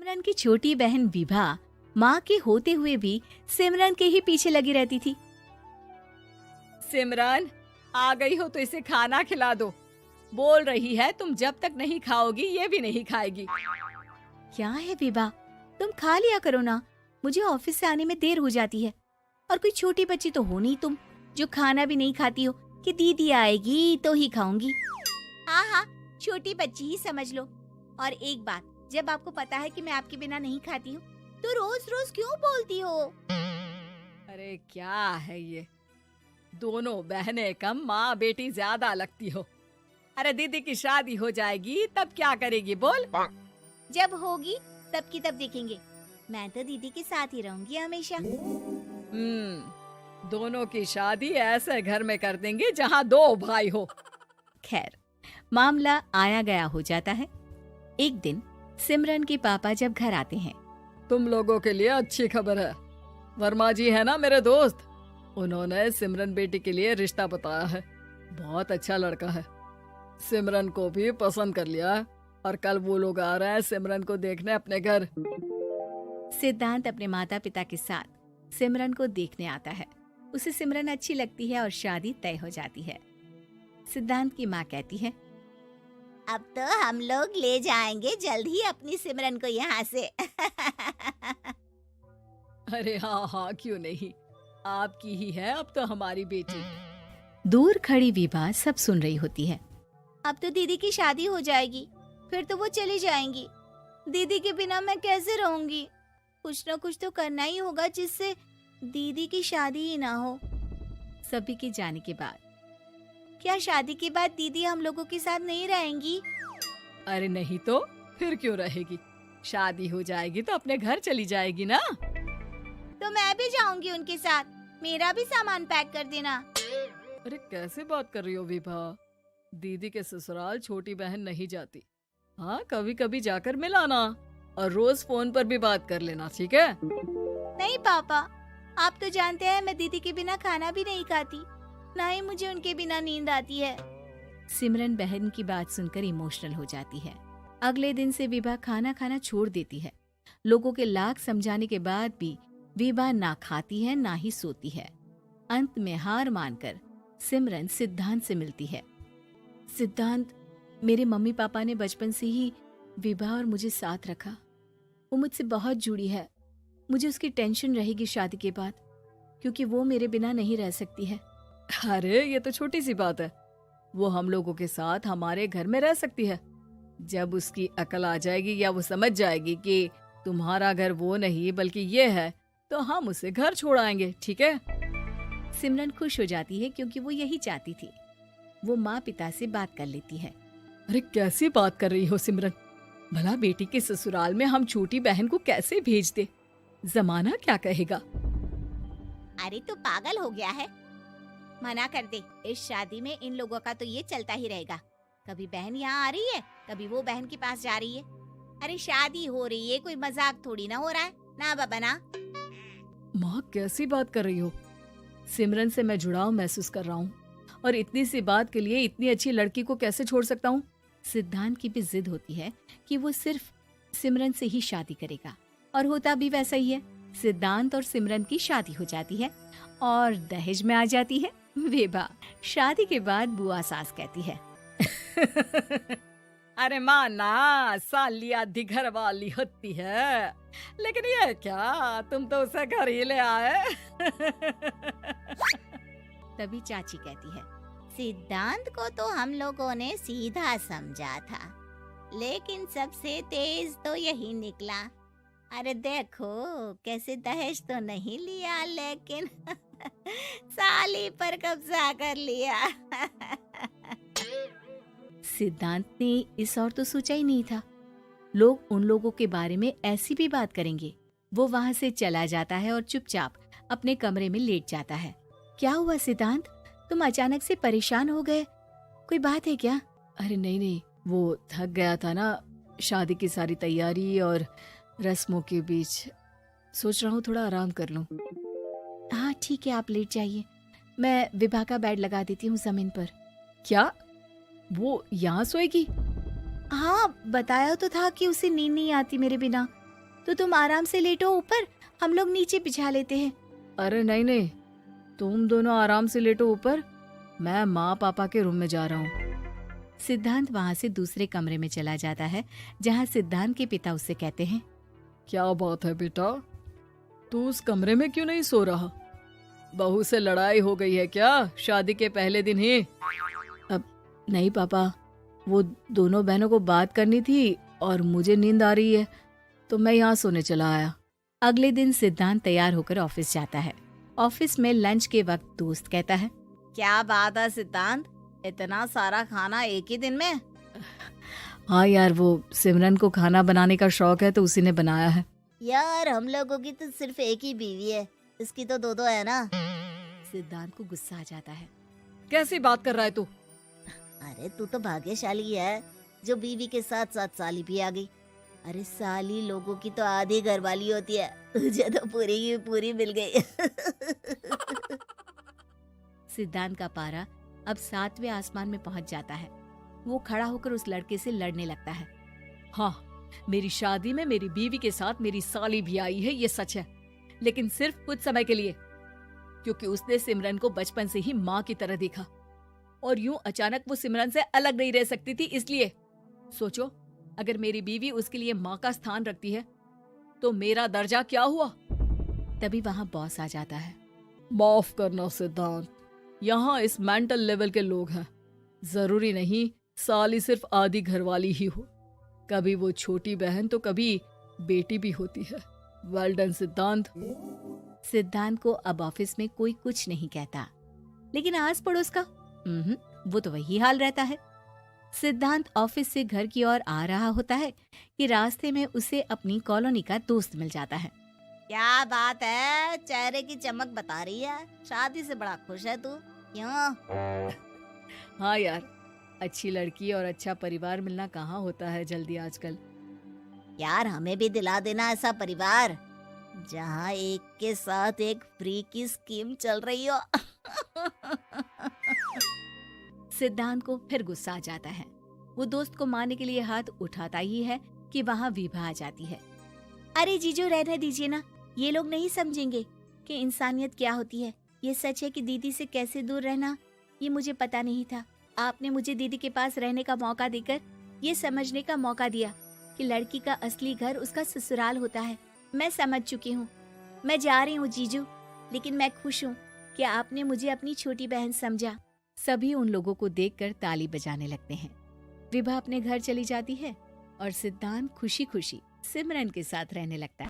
सिमरन की छोटी बहन विभा माँ के होते हुए भी सिमरन के ही पीछे लगी रहती थी। सिमरन, आ गई हो तो इसे खाना खिला दो। बोल रही है तुम जब तक नहीं खाओगी ये भी नहीं खाएगी। क्या है विभा, तुम खा लिया करो ना, मुझे ऑफिस से आने में देर हो जाती है। और कोई छोटी बच्ची तो हो नहीं तुम जो खाना भी नहीं खाती हो कि दीदी आएगी तो ही खाऊंगी। हाँ हाँ, छोटी बच्ची ही समझ लो। और एक बात, जब आपको पता है कि मैं आपके बिना नहीं खाती हूँ तो रोज रोज क्यों बोलती हो? अरे क्या है ये, दोनों बहनें कम माँ बेटी ज्यादा लगती हो। अरे दीदी की शादी हो जाएगी तब क्या करेगी बोल? जब होगी तब की तब देखेंगे। मैं तो दीदी के साथ ही रहूंगी हमेशा। दोनों की शादी ऐसे घर में कर देंगे जहाँ दो भाई हो। खैर, मामला आया गया हो जाता है। एक दिन सिमरन के पापा जब घर आते हैं। तुम लोगों के लिए अच्छी खबर है। वर्मा जी है ना मेरे दोस्त, उन्होंने सिमरन बेटी के लिए रिश्ता बताया है। बहुत अच्छा लड़का है, सिमरन को भी पसंद कर लिया है और कल वो लोग आ रहे हैं सिमरन को देखने अपने घर। सिद्धांत अपने माता पिता के साथ सिमरन को देखने आता है। उसे सिमरन अच्छी लगती है और शादी तय हो जाती है। सिद्धांत की माँ कहती है, अब तो हम लोग ले जाएंगे जल्द ही अपनी सिमरन को यहाँ से। अरे हाँ हाँ, क्यों नहीं, आपकी ही है अब तो हमारी बेटी। दूर खड़ी विभा सब सुन रही होती है। अब तो दीदी की शादी हो जाएगी, फिर तो वो चली जाएंगी। दीदी के बिना मैं कैसे रहूंगी? कुछ न कुछ तो करना ही होगा जिससे दीदी की शादी ही ना हो। सभी के जाने के बाद क्या शादी के बाद दीदी हम लोगों के साथ नहीं रहेंगी? अरे नहीं तो फिर क्यों रहेगी, शादी हो जाएगी तो अपने घर चली जाएगी ना। तो मैं भी जाऊंगी उनके साथ, मेरा भी सामान पैक कर देना। अरे कैसे बात कर रही हो विभा, दीदी के ससुराल छोटी बहन नहीं जाती। हाँ, कभी कभी जाकर मिलाना और रोज फोन पर भी बात कर लेना, ठीक है? नहीं पापा, आप तो जानते हैं मैं दीदी के बिना खाना भी नहीं खाती, ना ही मुझे उनके बिना नींद आती है। सिमरन बहन की बात सुनकर इमोशनल हो जाती है। अगले दिन से विभा खाना खाना छोड़ देती है। लोगों के लाख समझाने के बाद भी विभा ना खाती है ना ही सोती है। अंत में हार मानकर सिमरन सिद्धांत से मिलती है। सिद्धांत, मेरे मम्मी पापा ने बचपन से ही विभा और मुझे साथ रखा। वो मुझसे बहुत जुड़ी है। मुझे उसकी टेंशन रहेगी शादी के बाद, क्योंकि वो मेरे बिना नहीं रह सकती है। अरे ये तो छोटी सी बात है, वो हम लोगों के साथ हमारे घर में रह सकती है। जब उसकी अकल आ जाएगी या वो समझ जाएगी कि तुम्हारा घर वो नहीं बल्कि ये है, तो हम उसे घर छोड़ आएंगे, ठीक है? सिमरन खुश हो जाती है क्योंकि वो यही चाहती थी। वो माँ पिता से बात कर लेती है। अरे कैसी बात कर रही हो सिमरन, भला बेटी के ससुराल में हम छोटी बहन को कैसे भेज दे? जमाना क्या कहेगा? अरे तू पागल हो गया है, मना कर दे। इस शादी में इन लोगों का तो ये चलता ही रहेगा। कभी बहन यहाँ आ रही है, कभी वो बहन के पास जा रही है। अरे शादी हो रही है, कोई मजाक थोड़ी ना हो रहा है ना बाबा ना। माँ कैसी बात कर रही हो? सिमरन से मैं जुड़ाव महसूस कर रहा हूँ और इतनी सी बात के लिए इतनी अच्छी लड़की को कैसे छोड़ सकता हूँ? सिद्धांत की भी जिद होती है कि वो सिर्फ सिमरन से ही शादी करेगा, और होता भी वैसा ही है। सिद्धांत और सिमरन की शादी हो जाती है और दहेज में आ जाती है विभा। शादी के बाद बुआ सास कहती है, अरे माँ ना, साली आधी घर वाली होती है, लेकिन ये क्या, तुम तो उसे घर ही ले आए। तभी चाची कहती है, सिद्धांत को तो हम लोगों ने सीधा समझा था, लेकिन सबसे तेज तो यही निकला। अरे देखो कैसे दहेज तो नहीं लिया, लेकिन साली पर कब्जा कर लिया। सिद्धांत ने इस और तो सोचा ही नहीं था, लोग उन लोगों के बारे में ऐसी भी बात करेंगे। वो वहाँ से चला जाता है और चुपचाप अपने कमरे में लेट जाता है। क्या हुआ सिद्धांत, तुम अचानक से परेशान हो गए, कोई बात है क्या? अरे नहीं, वो थक गया था ना, शादी की सारी तैयारी और रस्मों के बीच, सोच रहा हूँ थोड़ा आराम कर लूं। हाँ ठीक है, आप लेट जाइए, मैं विभा का बेड लगा देती हूँ जमीन पर। क्या वो यहाँ सोएगी? हाँ, बताया तो था कि उसे नींद नहीं आती मेरे बिना, तो तुम आराम से लेटो ऊपर, हम लोग नीचे बिछा लेते हैं। अरे नहीं नहीं, तुम दोनों आराम से लेटो ऊपर, मैं माँ पापा के रूम में जा रहा हूँ। सिद्धांत वहाँ से दूसरे कमरे में चला जाता है जहाँ सिद्धांत के पिता उससे कहते हैं, क्या बात है बेटा, तू उस कमरे में क्यों नहीं सो रहा? बहू से लड़ाई हो गई है क्या शादी के पहले दिन ही? अब नहीं पापा, वो दोनों बहनों को बात करनी थी और मुझे नींद आ रही है तो मैं यहाँ सोने चला आया। अगले दिन सिद्धांत तैयार होकर ऑफिस जाता है। ऑफिस में लंच के वक्त दोस्त कहता है, क्या बात है सिद्धांत, इतना सारा खाना एक ही दिन में? हाँ यार, वो सिमरन को खाना बनाने का शौक है तो उसी ने बनाया है। यार हम लोगों की तो सिर्फ एक ही बीवी है, इसकी तो दो है ना। सिद्धांत को गुस्सा आ जाता है। कैसी बात कर रहा है तू? अरे तू तो भाग्यशाली है जो बीवी के साथ साथ साली भी आ गई। अरे साली लोगों की तो आधी घरवाली होती है, तुझे तो पूरी की पूरी मिल गई। सिद्धांत का पारा अब 7वें आसमान में पहुंच जाता है। वो खड़ा होकर उस लड़के से लड़ने लगता है। हाँ, मेरी शादी में मेरी बीवी के साथ मेरी साली भी आई है, ये सच है, लेकिन सिर्फ कुछ समय के लिए, क्योंकि उसने सिमरन को बचपन से ही माँ की तरह देखा और यूं अचानक वो सिमरन से अलग नहीं रह सकती थी। इसलिए सोचो, अगर मेरी बीवी उसके लिए माँ का स्थान रखती है तो मेरा दर्जा क्या हुआ? तभी वहाँ बॉस आ जाता है। माफ करना सिद्धांत, यहाँ इस मेंटल लेवल के लोग हैं। जरूरी नहीं साली सिर्फ आधी घरवाली ही हो, कभी वो छोटी बहन तो कभी बेटी भी होती है। वेल डन सिद्धांत। सिद्धांत को अब ऑफिस में कोई कुछ नहीं कहता, लेकिन आस पड़ोस का वो तो वही हाल रहता है। सिद्धांत ऑफिस से घर की ओर आ रहा होता है कि रास्ते में उसे अपनी कॉलोनी का दोस्त मिल जाता है। क्या बात है, चेहरे की चमक बता रही है, शादी से बड़ा खुश है तू, क्यों? हाँ यार, अच्छी लड़की और अच्छा परिवार मिलना कहाँ होता है जल्दी आजकल। यार हमें भी दिला देना ऐसा परिवार जहाँ एक के साथ एक फ्री की स्कीम चल रही हो। सिद्धांत को फिर गुस्सा आ जाता है। वो दोस्त को मारने के लिए हाथ उठाता ही है कि वहाँ विभा आ जाती है। अरे जीजू रहने दीजिए ना, ये लोग नहीं समझेंगे कि इंसानियत क्या होती है। ये सच है कि दीदी से कैसे दूर रहना ये मुझे पता नहीं था। आपने मुझे दीदी के पास रहने का मौका देकर ये समझने का मौका दिया कि लड़की का असली घर उसका ससुराल होता है। मैं समझ चुकी हूँ, मैं जा रही हूँ जीजू, लेकिन मैं खुश हूँ कि आपने मुझे अपनी छोटी बहन समझा। सभी उन लोगों को देखकर ताली बजाने लगते हैं। विभा अपने घर चली जाती है और सिद्धांत खुशी खुशी सिमरन के साथ रहने लगता है।